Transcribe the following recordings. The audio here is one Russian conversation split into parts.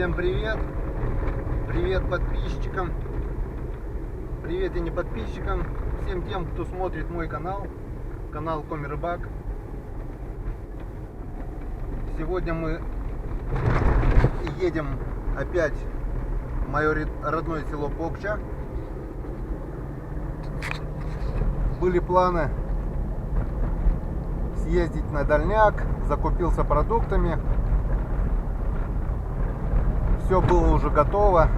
Всем привет! Привет подписчикам! Привет и не подписчикам! Всем тем, кто смотрит мой канал, канал Коми Рыбак. Сегодня мы едем опять в мое родное село Покча. Были планы съездить на дальняк, закупился продуктами. Все было уже готово.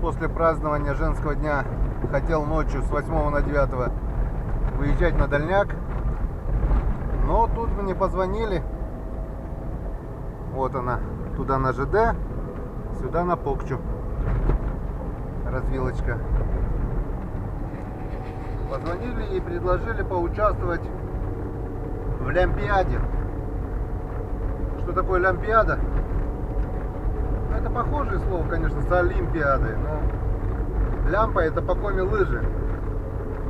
После празднования женского дня хотел ночью с 8 на 9 выезжать на дальняк. Но тут мне позвонили. Вот она, туда на ЖД, сюда на Покчу. Развилочка. Позвонили и предложили поучаствовать в лямпиаде. Что такое лямпиада? Это похожее слово, конечно, с олимпиадой, но лямпа — это по коми лыжи.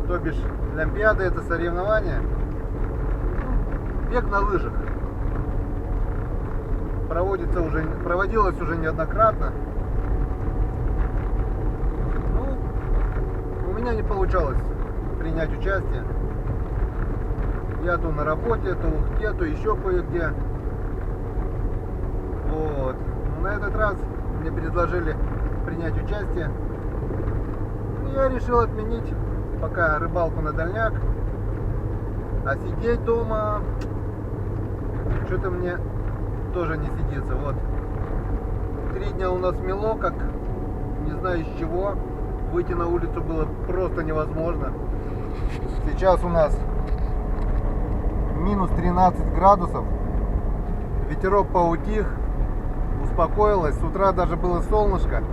То бишь лямпиада — это соревнование, бег на лыжах. Проводилось уже неоднократно. У меня не получалось принять участие. Я то на работе, то в Ухте, то еще кое-где. Вот. Но на этот раз мне предложили принять участие. И я решил отменить пока рыбалку на дальняк. А сидеть дома что-то мне тоже не сидится. Вот. 3 дня у нас мело, как не знаю из чего. Выйти на улицу было просто невозможно. Сейчас у нас минус 13 градусов. Ветерок поутих, успокоилось. С утра даже было солнышко.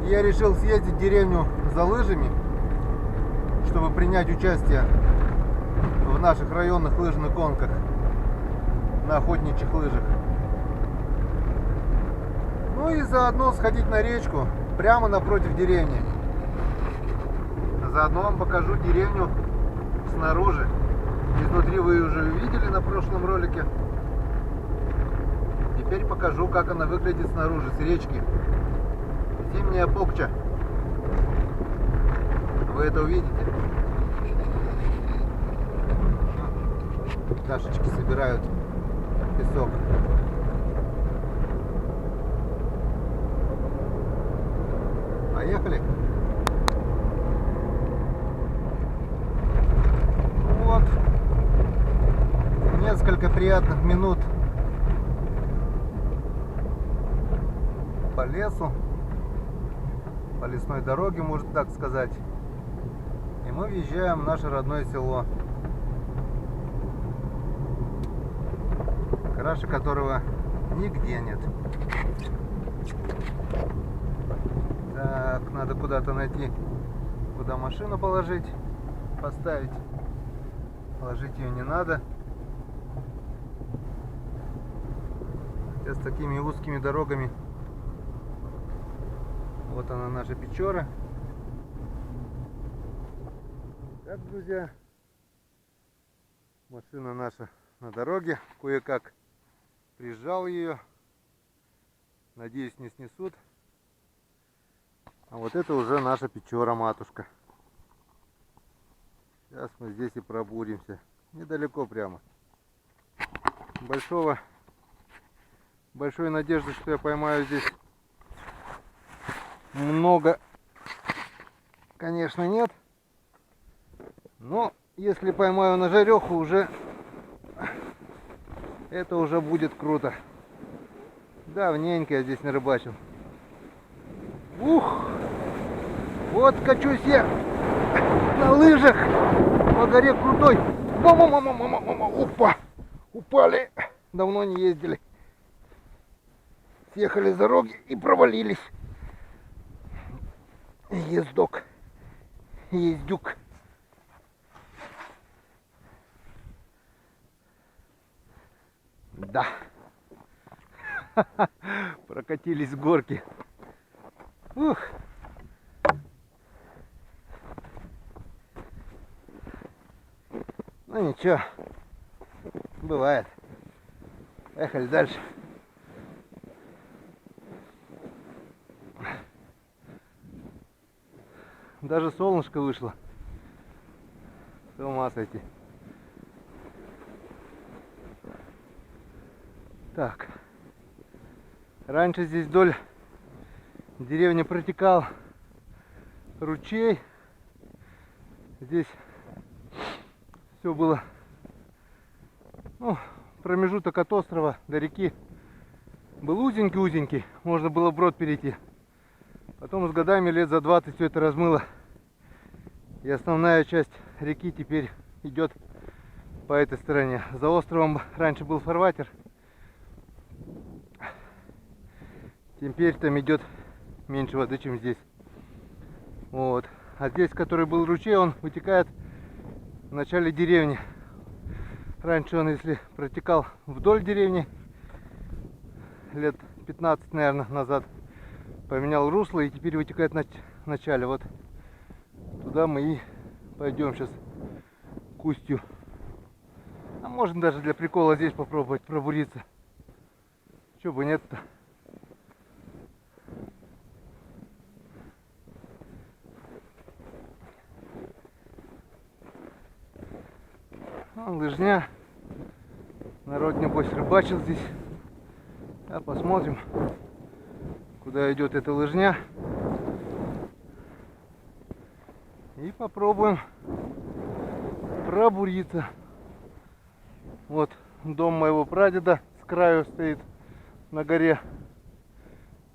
И я решил съездить в деревню за лыжами, чтобы принять участие в наших районных лыжных гонках на охотничьих лыжах. Ну и заодно сходить на речку прямо напротив деревни. Заодно вам покажу деревню снаружи. Изнутри вы уже видели на прошлом ролике. Теперь покажу, как она выглядит снаружи, с речки. Зимняя Покча. Вы это увидите. Пташечки собирают песок. Поехали. Вот. Несколько приятных минут по лесу, по лесной дороге, можно так сказать. И мы въезжаем в наше родное село, краше которого нигде нет. Так, надо куда-то найти, куда машину положить, поставить. Ложить ее не надо. С такими узкими дорогами. Вот она, наша Печора. Так, друзья, машина наша на дороге. Кое-как прижал ее. Надеюсь, не снесут. А вот это уже наша Печора, матушка. Сейчас мы здесь и пробудемся. Недалеко прямо. Большой надежды, что я поймаю здесь много, конечно, нет. Но если поймаю на жареху, это уже будет круто. Давненько я здесь не рыбачил. Ух! Вот качусь я на лыжах по горе крутой. Мама, опа! Упали. Давно не ездили. Съехали с дороги и провалились. Ездок. Ездюк. Да. Прокатились с горки. Ух. Ну ничего. Бывает. Ехали дальше. Даже солнышко вышло. С ума сойти. Так. Раньше здесь вдоль деревни протекал ручей. Здесь все было, ну, промежуток от острова до реки был узенький-узенький. Можно было вброд перейти. Потом с годами, лет за 20, все это размыло. И основная часть реки теперь идет по этой стороне. За островом раньше был фарватер. Теперь там идет меньше воды, чем здесь. Вот. А здесь, который был ручей, он вытекает в начале деревни. Раньше он, если протекал вдоль деревни, лет 15, наверное, назад, поменял русло и теперь вытекает в начале. Вот туда мы и пойдем сейчас к устью. А можно даже для прикола здесь попробовать пробуриться. Чего бы нет-то. Лыжня. Народ, небось, рыбачил здесь. А посмотрим, куда идет эта лыжня. И попробуем пробуриться. Вот дом моего прадеда с краю стоит на горе.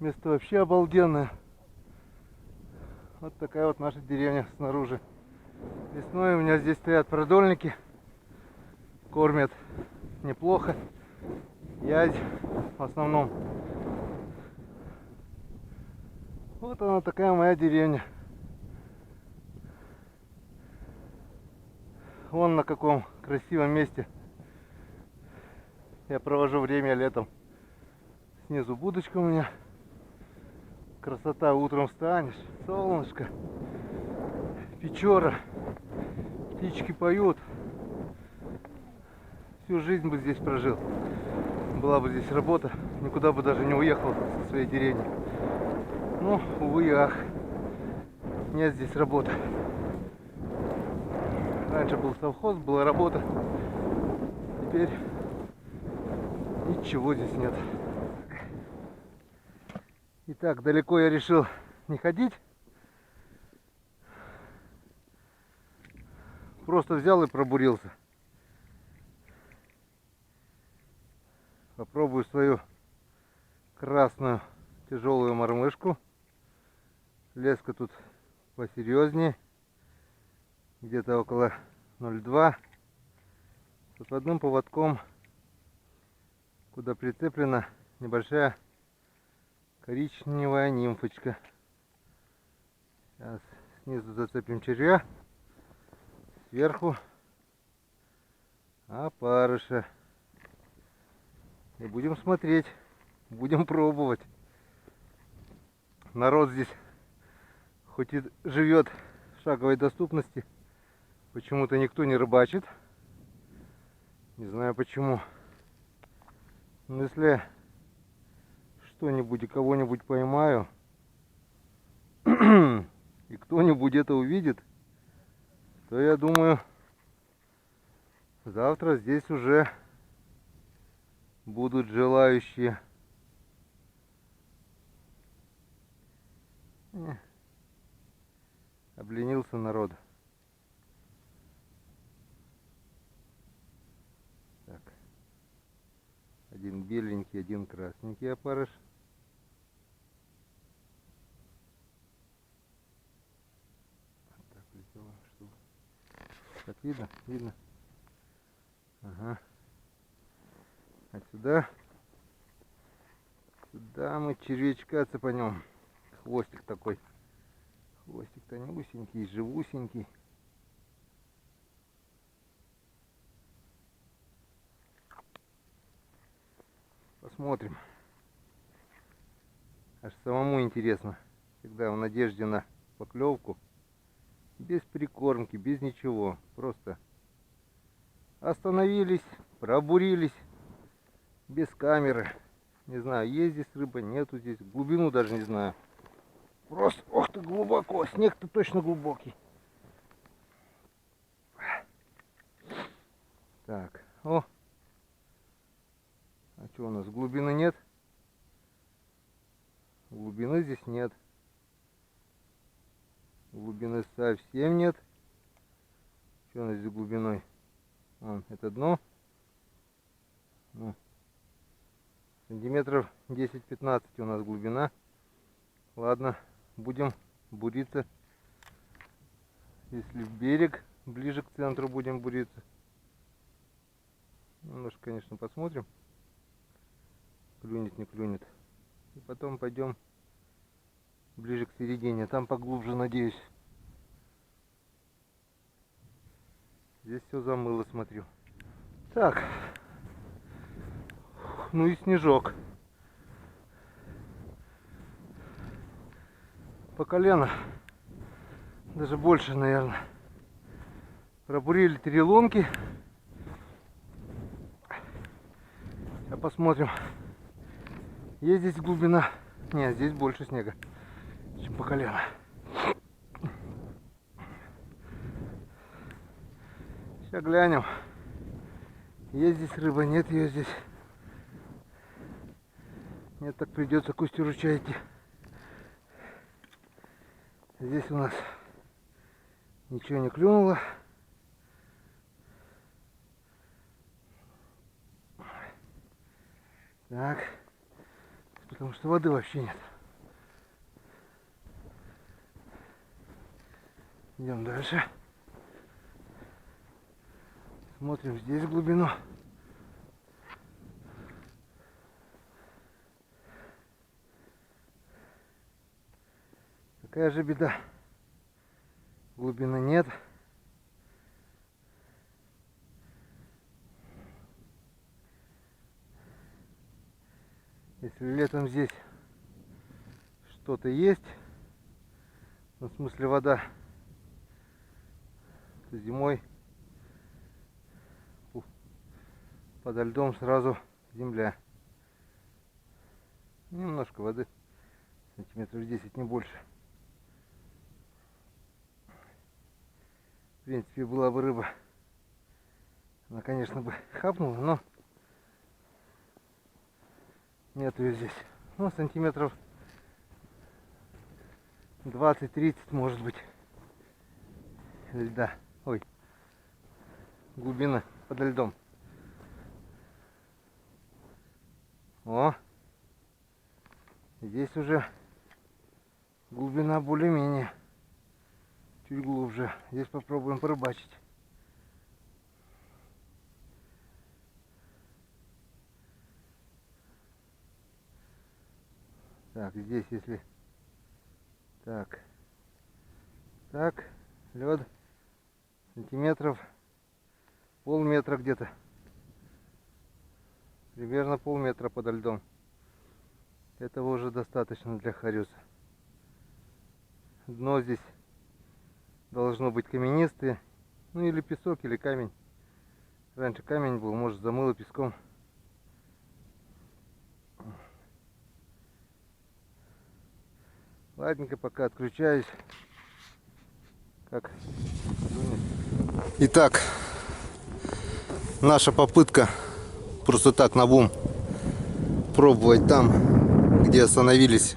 Место вообще обалденное. Вот такая вот наша деревня снаружи. Весной у меня здесь стоят продольники. Кормят неплохо. Ядь в основном. Вот она, такая моя деревня. Вон на каком красивом месте я провожу время летом. Снизу будочка у меня. Красота, утром встанешь, солнышко, печора, птички поют. Всю жизнь бы здесь прожил. Была бы здесь работа, никуда бы даже не уехал со своей деревни. Ну, увы и ах, нет здесь работы. Раньше был совхоз, была работа. Теперь ничего здесь нет. Итак, далеко я решил не ходить. Просто взял и пробурился. Попробую свою красную тяжелую мормышку. Леска тут посерьезнее. Где-то около 0,2. С одним поводком, куда прицеплена небольшая коричневая нимфочка. Сейчас снизу зацепим червя. Сверху опарыша. И будем смотреть, будем пробовать. Народ здесь хоть и живет в шаговой доступности, почему-то никто не рыбачит. Не знаю почему. Но если что-нибудь и кого-нибудь поймаю, и кто-нибудь это увидит, то я думаю, завтра здесь уже будут желающие. Обленился народ. Так. Один беленький, один красненький опарыш. Так, лицевая штука. Так, видно? Видно. Ага. А сюда мы червячка цепанем. Хвостик такой. Хвостик тонюсенький, живусенький. Посмотрим. Аж самому интересно. Всегда в надежде на поклевку. Без прикормки, без ничего. Просто остановились, пробурились. Без камеры. Не знаю, есть здесь рыба, нету здесь. Глубину даже не знаю. Просто, ох ты, глубоко. Снег-то точно глубокий. Так, о. А что у нас, глубины нет? Глубины здесь нет. Глубины совсем нет. Что у нас здесь глубиной? Вон, это дно. Ну, сантиметров 10-15 у нас глубина. Ладно, будем буриться. Если в берег, ближе к центру будем буриться. Немножко, конечно, посмотрим. Клюнет, не клюнет. И потом пойдем ближе к середине. Там поглубже, надеюсь. Здесь все замыло, смотрю. Так. Ну и снежок. По колено. Даже больше, наверное. Пробурили 3 лунки. Сейчас посмотрим. Есть здесь глубина? Нет, здесь больше снега, чем по колено. Сейчас глянем. Есть здесь рыба, нет ее здесь. Нет, так придется к устью ручья идти. Здесь у нас ничего не клюнуло. Так. Потому что воды вообще нет. Идем дальше. Смотрим здесь глубину. Какая же беда. Глубины нет. Если летом здесь что-то есть, ну, в смысле вода, то зимой подо льдом сразу земля. Немножко воды, сантиметров 10, не больше. В принципе, была бы рыба, она, конечно, бы хапнула, но нет ее здесь. Ну, сантиметров 20-30, может быть, льда. Ой, глубина подо льдом. О, здесь уже глубина более-менее, чуть глубже. Здесь попробуем порыбачить. Так, здесь если так, лед сантиметров полметра где-то, примерно полметра подо льдом. Этого уже достаточно для хариуса. Дно здесь должно быть каменистое, ну или песок, или камень. Раньше камень был, может, замыло песком. Ладненько, пока отключаюсь. Как? Итак, наша попытка просто так на бум пробовать там, где остановились,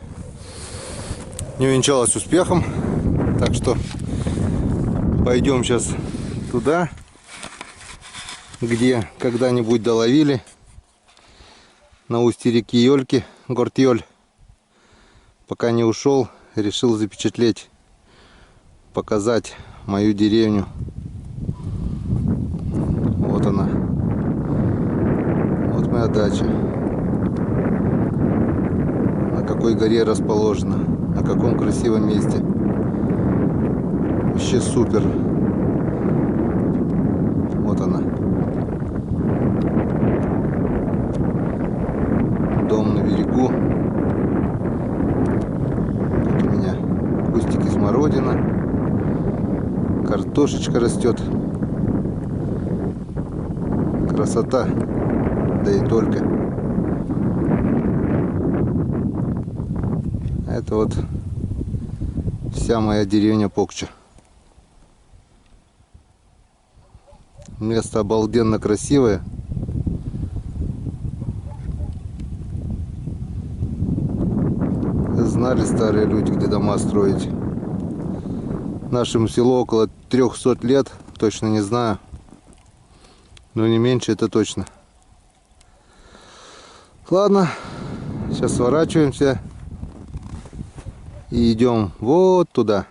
не увенчалась успехом. Так что пойдем сейчас туда, где когда-нибудь доловили, на устье реки Йольки, город Йоль. Пока не ушел, решил запечатлеть, показать мою деревню. Вот она. Вот моя дача. На какой горе расположена, на каком красивом месте. Вообще супер. Вот она. Дом на берегу. Кустики смородина, картошечка растет. Красота, да и только. Это вот вся моя деревня Покча. Место обалденно красивое. Знали старые люди, где дома строить. Нашему селу около 300 лет, точно не знаю. Но не меньше, это точно. Ладно, сейчас сворачиваемся и идем вот туда,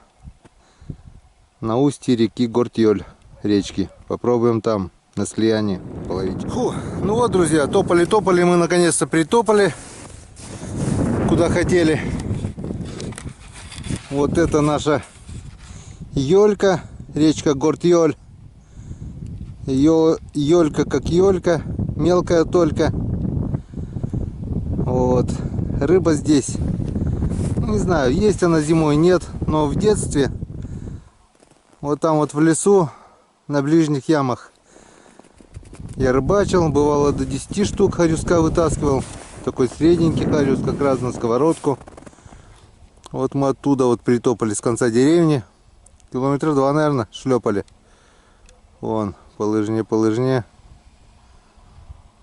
на устье реки Гортьёль, речки. Попробуем там на слиянии половить. Фу, ну вот, друзья, топали, мы наконец-то притопали, куда хотели. Вот это наша Ёлька, речка Гортьёль. Ёлька как ёлька, мелкая только. Вот, рыба здесь, не знаю, есть она зимой, нет, но в детстве, вот там вот в лесу, на ближних ямах, я рыбачил, бывало до 10 штук хорюска вытаскивал, такой средненький хорюс, как раз на сковородку. Вот мы оттуда вот притопали с конца деревни, километра 2, наверное, шлепали. Вон, по лыжне.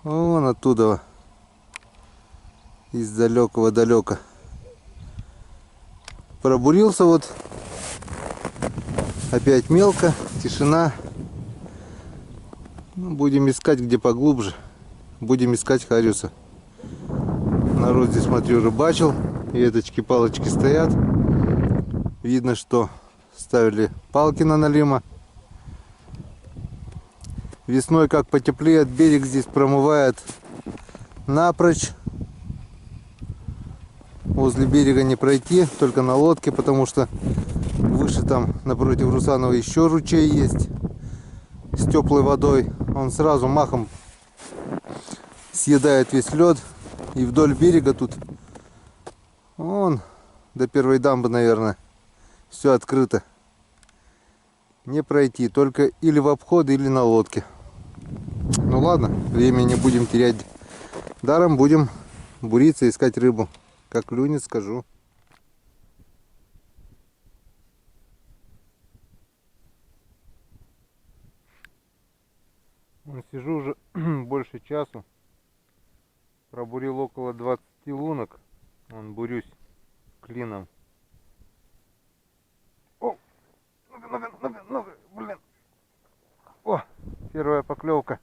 Вон оттуда, из далека. Пробурился вот, опять мелко, тишина. Ну, будем искать где поглубже, будем искать хариуса. Народ здесь, смотрю, рыбачил, веточки, палочки стоят. Видно, что ставили палки на налима. Весной, как потеплеет, берег здесь промывает напрочь. Возле берега не пройти, только на лодке, потому что выше там, напротив Русанова, еще ручей есть с теплой водой. Он сразу махом съедает весь лед. И вдоль берега тут, вон, до первой дамбы, наверное, все открыто. Не пройти, только или в обход, или на лодке. Ну ладно, времени не будем терять даром, будем буриться, искать рыбу. Как клюнет, скажу. Сижу уже больше часу. Пробурил около 20 лунок. Вон, бурюсь клином. О! Ну-ка, блин. О, первая поклевка.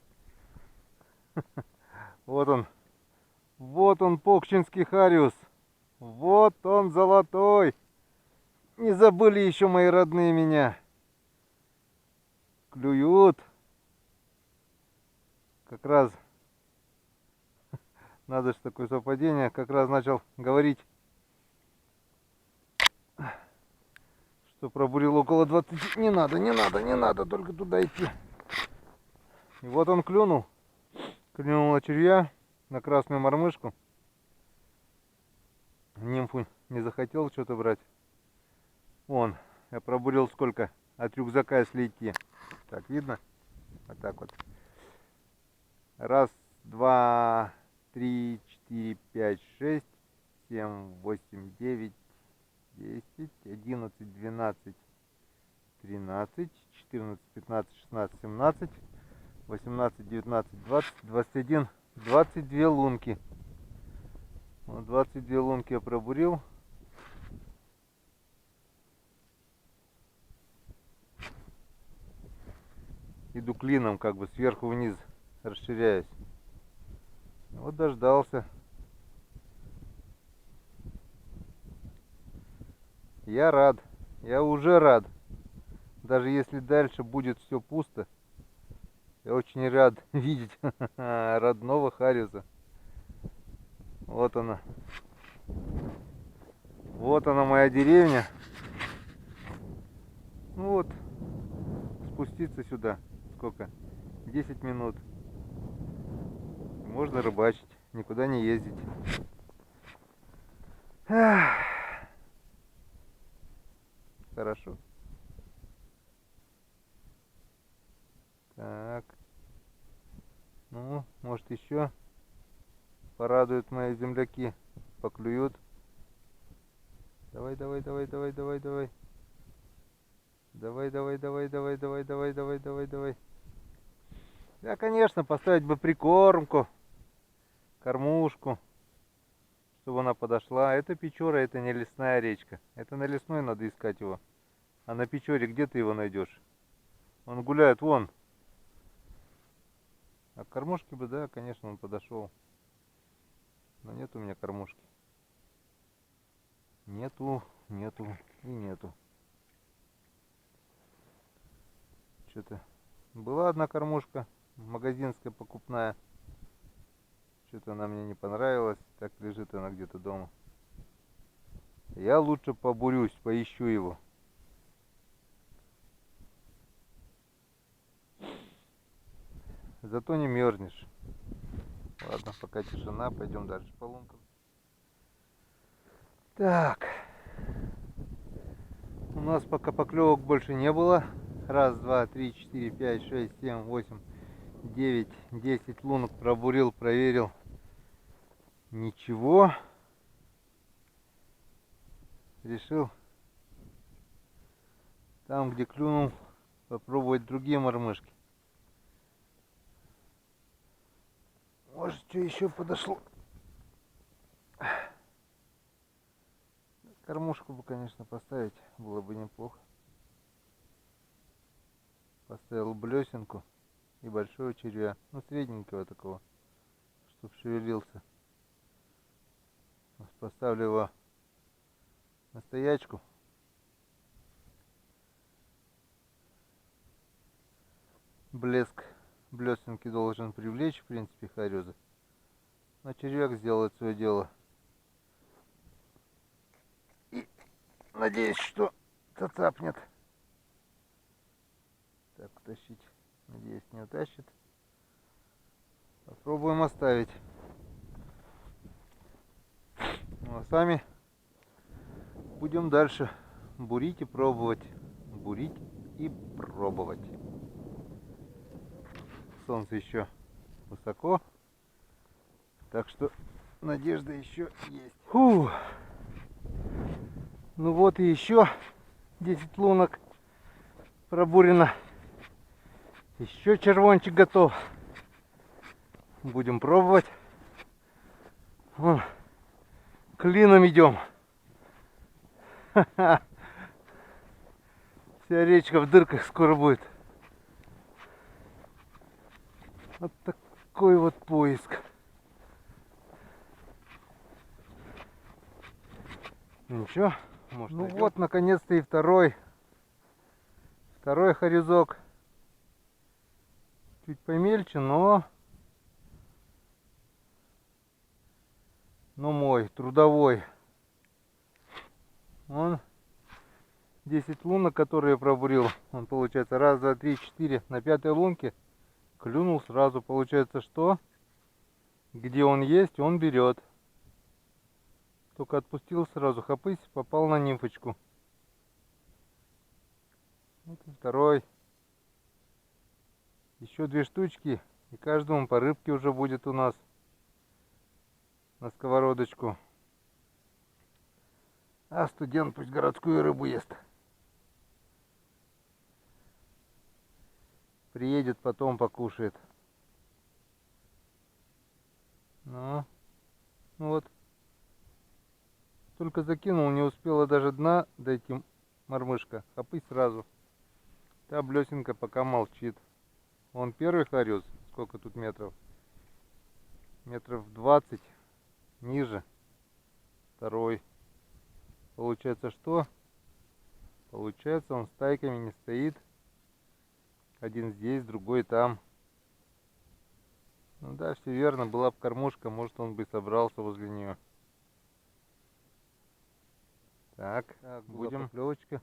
Вот он. Вот он, покчинский хариус. Вот он, золотой. Не забыли еще мои родные меня. Клюют. Как раз надо же такое совпадение. Как раз начал говорить, что пробурил около 20. Не надо, только туда идти. И вот он клюнул. Клюнул на червя, на красную мормышку. Нимфу не захотел что-то брать. Вон, я пробурил сколько? От рюкзака, если идти. Так, видно? Вот так вот. Раз, два, три, четыре, пять, шесть, 7, 8, 9, 10, 11, 12, 13, 14, 15, 16, 17, 18, 19, 20, 21, 22 лунки. Вот 22 лунки я пробурил. Иду клином, как бы сверху вниз, расширяясь. Вот дождался. Я рад. Я уже рад. Даже если дальше будет все пусто, я очень рад видеть родного хариуса. Вот она. Вот она, моя деревня. Ну вот. Спуститься сюда. Сколько? 10 минут. Можно рыбачить. Никуда не ездить. Хорошо. Так. Ну, может еще порадуют мои земляки. Поклюют. Давай. Давай, давай, давай, давай, давай, давай, давай, давай, давай. Да, конечно, поставить бы прикормку, кормушку, чтобы она подошла. Это Печора, это не лесная речка. Это на лесной надо искать его. А на Печоре где ты его найдешь? Он гуляет вон. А кормушки бы, да, конечно, он подошел. Но нет у меня кормушки. Нету, нету и нету. Что-то была одна кормушка, магазинская, покупная. Что-то она мне не понравилась. Так лежит она где-то дома. Я лучше побурюсь, поищу его. Зато не мерзнешь. Ладно, пока тишина, пойдем дальше по лункам. Так. У нас пока поклевок больше не было. Раз, два, три, четыре, пять, шесть, семь, восемь, 9, 10 лунок пробурил, проверил. Ничего. Решил там, где клюнул, попробовать другие мормышки. Может, что еще подошло. Кормушку бы, конечно, поставить было бы неплохо. Поставил блесенку и большого червя. Ну, средненького такого, чтоб шевелился. Поставлю его на стоячку. Блеск блесенки должен привлечь, в принципе, хореза. Но червяк сделает свое дело. И надеюсь, что зацапнет. Так, утащить. Надеюсь, не утащит. Попробуем оставить. Ну, а сами будем дальше бурить и пробовать. Бурить и пробовать. Солнце еще высоко. Так что надежда еще есть. Фу. Ну вот и еще 10 лунок пробурено. Еще червончик готов. Будем пробовать. Вон, клином идем. Ха-ха. Вся речка в дырках скоро будет. Вот такой вот поиск. Ничего, может, ну вот, наконец-то и второй хорезок. Чуть помельче, но мой, трудовой. Он 10 лунок, которые я пробурил. Он получается раз, два, три, четыре. На пятой лунке клюнул сразу. Получается, что где он есть, он берет. Только отпустил сразу, хопысь, попал на нимфочку. Вот и второй. Еще 2 штучки, и каждому по рыбке уже будет у нас на сковородочку. А студент пусть городскую рыбу ест. Приедет, потом покушает. Ну вот. Только закинул, не успела даже дна дойти мормышка. Хопысь сразу. Та блесенка пока молчит. Вон первый хорез. Сколько тут метров? Метров 20 ниже. Второй. Получается что? Получается, он стайками не стоит. Один здесь, другой там. Ну да, все верно. Была бы кормушка, может, он бы собрался возле нее. Так, будем поклевочка.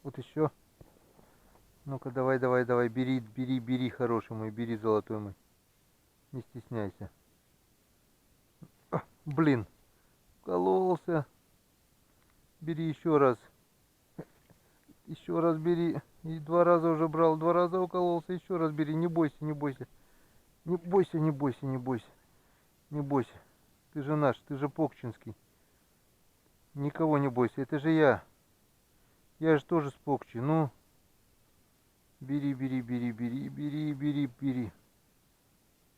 Вот еще. Ну-ка, давай, давай, давай, бери, бери, бери, хороший мой, бери, золотой мой. Не стесняйся. А, блин, кололся. Бери еще раз. Еще раз бери. И 2 раза уже брал, 2 раза укололся. Еще раз бери, не бойся, не бойся. Не бойся, не бойся, не бойся. Не бойся. Ты же наш, ты же Покчинский. Никого не бойся, это же я. Я же тоже спокчий. Ну, бери, бери, бери, бери, бери, бери, бери.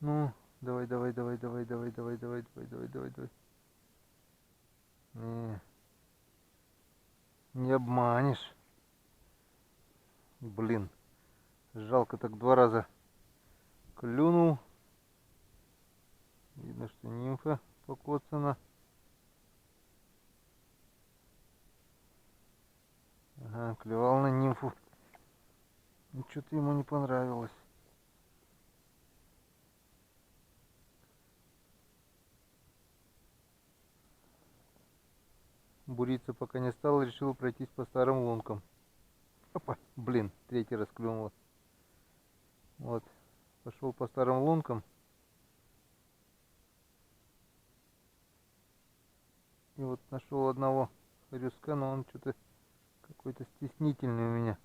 Ну, давай, давай, давай, давай, давай, давай, давай, давай, давай, давай, давай. Не обманешь. Блин, жалко, так 2 раза клюнул. Видно, что нимфа покоцана. Ага, клевал на нимфу. Ну, что-то ему не понравилось. Буриться пока не стал, решил пройтись по старым лункам. Опа, блин, 3-й раз клюнуло. Вот, пошел по старым лункам. И вот нашел одного хорюска, но он что-то какой-то стеснительный у меня.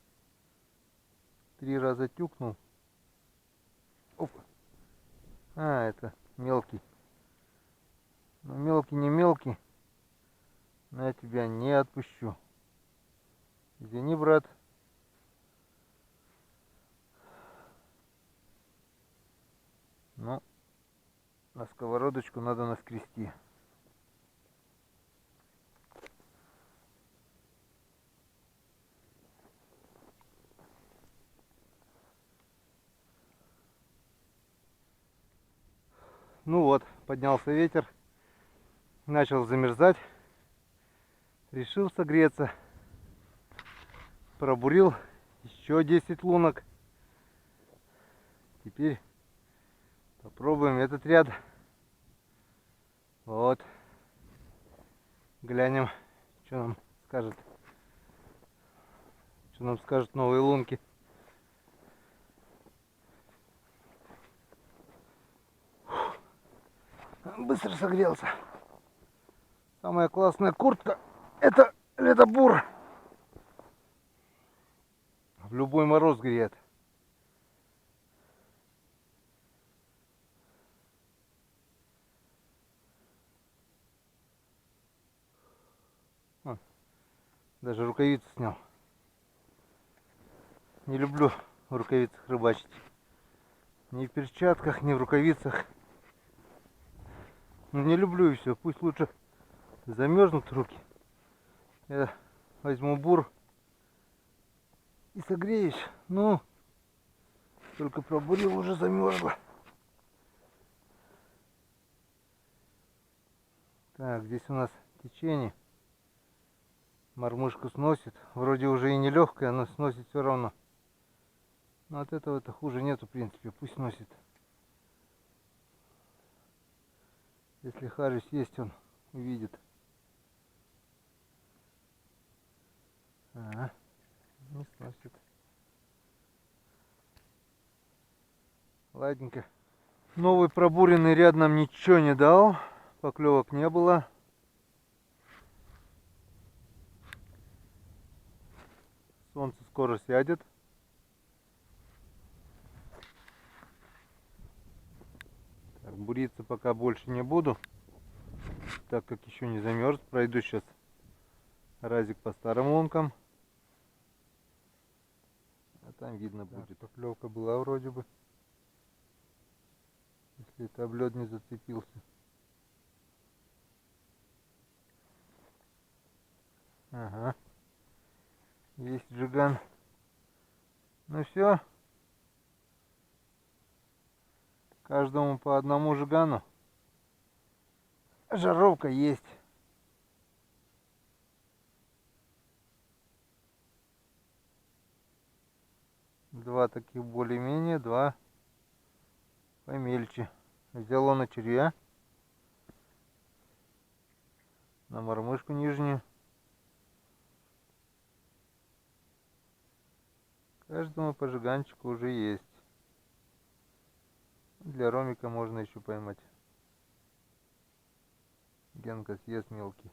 3 раза тюкнул. Опа. А, это мелкий. Но мелкий не мелкий. Но я тебя не отпущу. Извини, брат. Но на сковородочку надо наскрести. Ну вот, поднялся ветер, начал замерзать, решил согреться, пробурил еще 10 лунок. Теперь попробуем этот ряд. Вот, глянем, что нам скажут новые лунки. Быстро согрелся. Самая классная куртка — это ледобур. В любой мороз греет. Даже рукавицы снял. Не люблю в рукавицах рыбачить. Ни в перчатках, ни в рукавицах. Ну, не люблю, и все. Пусть лучше замерзнут руки. Я возьму бур и согреюсь. Ну, только пробурил, уже замерзло. Так, здесь у нас течение. Мормышку сносит. Вроде уже и не легкая, но сносит все равно. Но от этого-то хуже нету, в принципе. Пусть сносит. Если Харюс есть, он увидит. Ага, не сносит. Ладненько. Новый пробуренный ряд нам ничего не дал. Поклевок не было. Солнце скоро сядет. Так, буриться пока больше не буду, так как еще не замерз. Пройду сейчас разик по старым лункам. А там видно будет. Поклевка была вроде бы. Если это об лед не зацепился. Ага. Есть джиган. Ну все. Каждому по одному жигану. Жаровка есть. Два таких более-менее, два помельче. Взял он на червя. На мормышку нижнюю. Каждому по жиганчику уже есть. Для ромика можно еще поймать. Генка съест мелкий.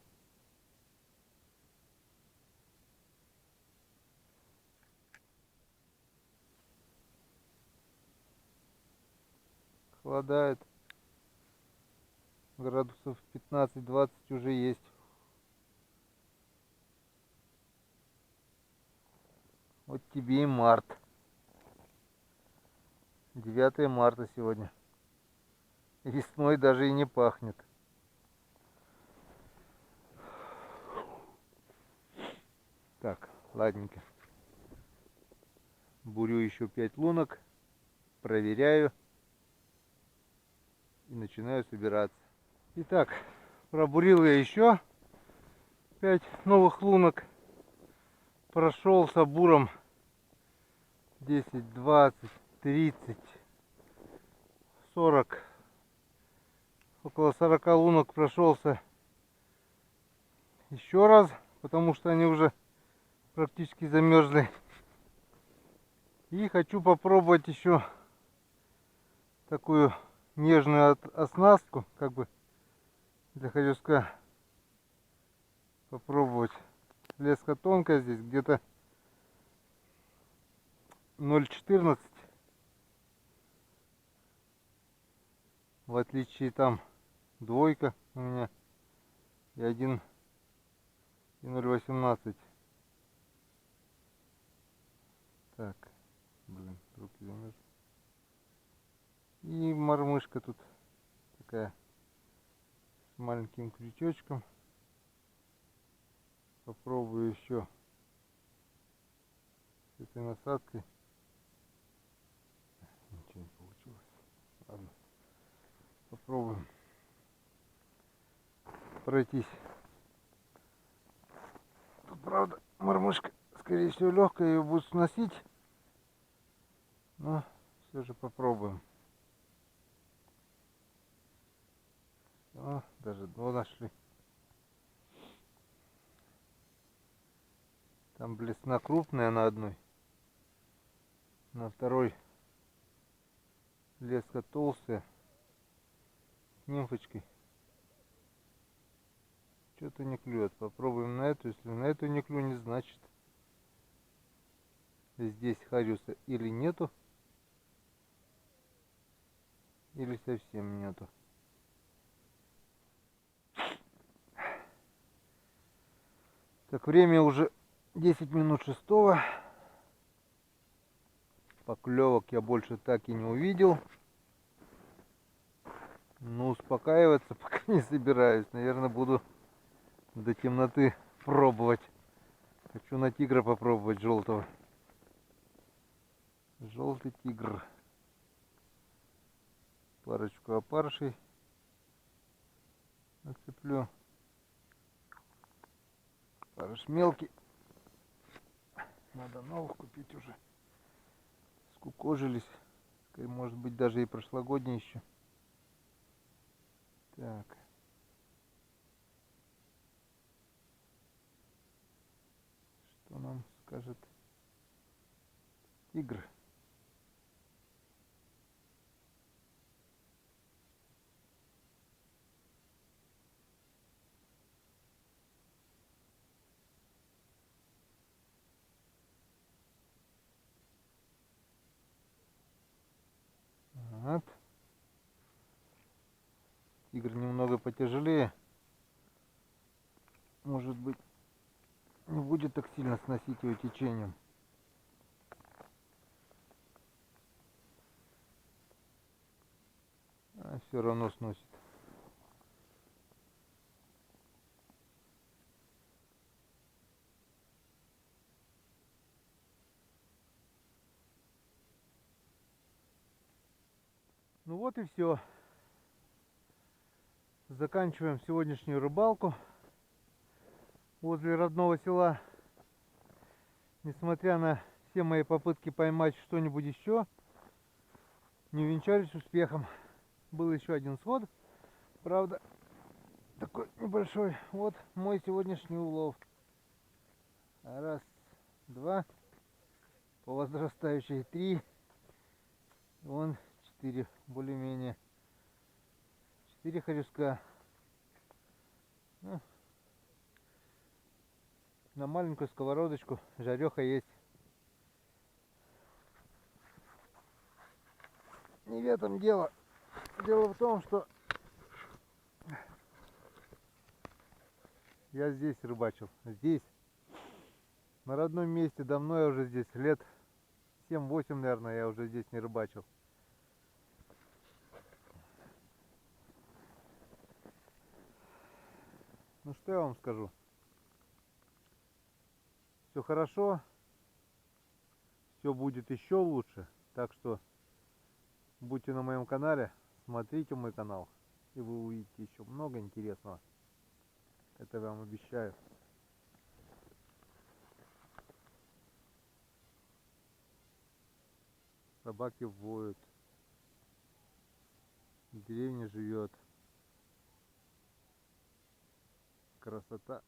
Холодает. Градусов 15-20 уже есть. Вот тебе и март. 9 марта сегодня. Весной даже и не пахнет. Так, ладненько. Бурю еще 5 лунок. Проверяю. И начинаю собираться. Итак, пробурил я еще 5 новых лунок. Прошелся буром 10, 20, 30, 40. Около 40 лунок прошелся еще раз, потому что они уже практически замерзли. И хочу попробовать еще такую нежную оснастку, как бы для хорюска. Попробовать. Леска тонкая здесь, где-то 0,14. В отличие там двойка у меня и 1,018. Так, блин, руки замерзли. И мормышка тут такая с маленьким крючочком. Попробую еще с этой насадкой. Ничего не получилось. Ладно, попробуем пройтись. Тут, правда, мормышка, скорее всего, легкая, ее будет сносить. Но все же попробуем. О, даже дно нашли. Там блесна крупная на одной. На второй леска толстая. С нимфочкой. Что-то не клюет. Попробуем на эту. Если на эту не клюнет, значит здесь хариуса или нету, или совсем нету. Так, время уже 10 минут 6. Поклевок я больше так и не увидел. Но успокаиваться пока не собираюсь. Наверное, буду до темноты пробовать. Хочу на тигра попробовать желтого. Желтый тигр. Парочку опарышей нацеплю. Парыш мелкий. Надо новых купить уже. Скукожились. Может быть, даже и прошлогодние еще. Так. Что нам скажет тигр? Вот. Тигр немного потяжелее. Может быть, не будет так сильно сносить его течением. А все равно сносит. Ну вот и все. Заканчиваем сегодняшнюю рыбалку возле родного села. Несмотря на все мои попытки поймать что-нибудь еще, не увенчались успехом. Был еще один сход, правда, такой небольшой. Вот мой сегодняшний улов. Раз, два, по возрастающей 3, вон 4, более-менее. 4 хорюска. Ну, на маленькую сковородочку жареха есть. Не в этом дело. Дело в том, что я здесь рыбачил. Здесь. На родном месте давно я уже здесь, лет 7-8, наверное, я уже здесь не рыбачил. Ну что я вам скажу? Все хорошо, все будет еще лучше. Так что будьте на моем канале, смотрите мой канал, и вы увидите еще много интересного. Это я вам обещаю. Собаки воют. В деревне живет. Красота.